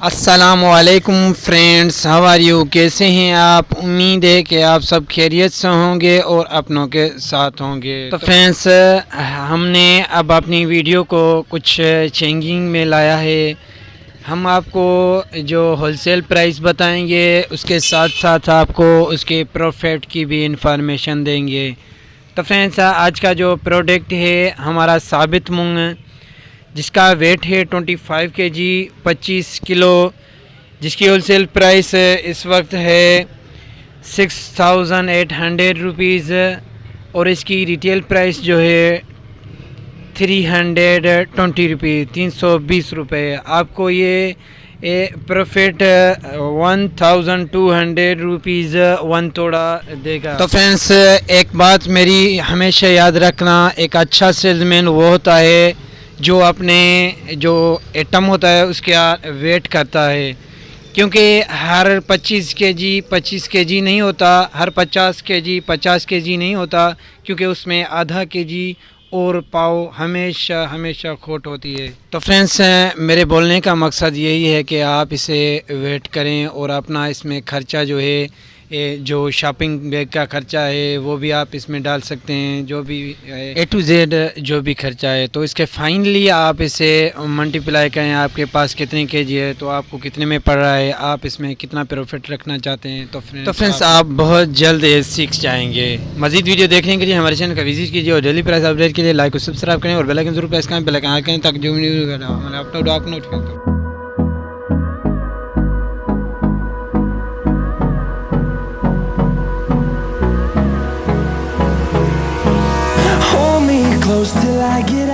अस्सलामुअलैकुम friends, how are you? कैसे हैं आप? उम्मीद है कि आप सब खैरियत से होंगे और अपनों के साथ होंगे। तो फ्रेंड्स, हमने अब अपनी वीडियो को कुछ चेंजिंग में लाया है। हम आपको जो होलसेल प्राइस बताएंगे उसके साथ साथ आपको उसके प्रॉफिट की भी इंफॉर्मेशन देंगे। तो फ्रेंड्स, आज का जो प्रोडक्ट है हमारा साबित मूंग, जिसका वेट है 25 केजी 25 किलो, जिसकी होलसेल प्राइस इस वक्त है 6,800 रुपीज़ और इसकी रिटेल प्राइस जो है 320 रुपीज़, 320 रुपये। आपको ये प्रॉफिट 1,200 रुपीज़ वन तोड़ा देगा। तो फ्रेंड्स, एक बात मेरी हमेशा याद रखना, एक अच्छा सेल्समैन वो होता है जो अपने जो आइटम होता है उसका वेट करता है, क्योंकि हर 25 केजी नहीं होता, हर 50 केजी नहीं होता, क्योंकि उसमें आधा केजी और पाव हमेशा खोट होती है। तो फ्रेंड्स, मेरे बोलने का मकसद यही है कि आप इसे वेट करें और अपना इसमें ख़र्चा जो है, जो शॉपिंग बैग का ख़र्चा है वो भी आप इसमें डाल सकते हैं, जो भी A to Z जो भी ख़र्चा है। तो इसके फाइनली आप इसे मल्टीप्लाई करें, आपके पास कितने केजी है तो आपको कितने में पड़ रहा है, आप इसमें कितना प्रॉफिट रखना चाहते हैं। तो फ्रेंड्स, आप बहुत जल्द सीख जाएंगे। मज़ीद वीडियो देखने के लिए हमारे चैनल का विजिट कीजिए और डेली प्राइस अपडेट के लिए लाइक और सब्सक्राइब करें और बेल आइकन जरूर प्रेस करें, बेल आइकन करें ताकि जो वीडियो हमारे अपलोड आपको notification. Close till I get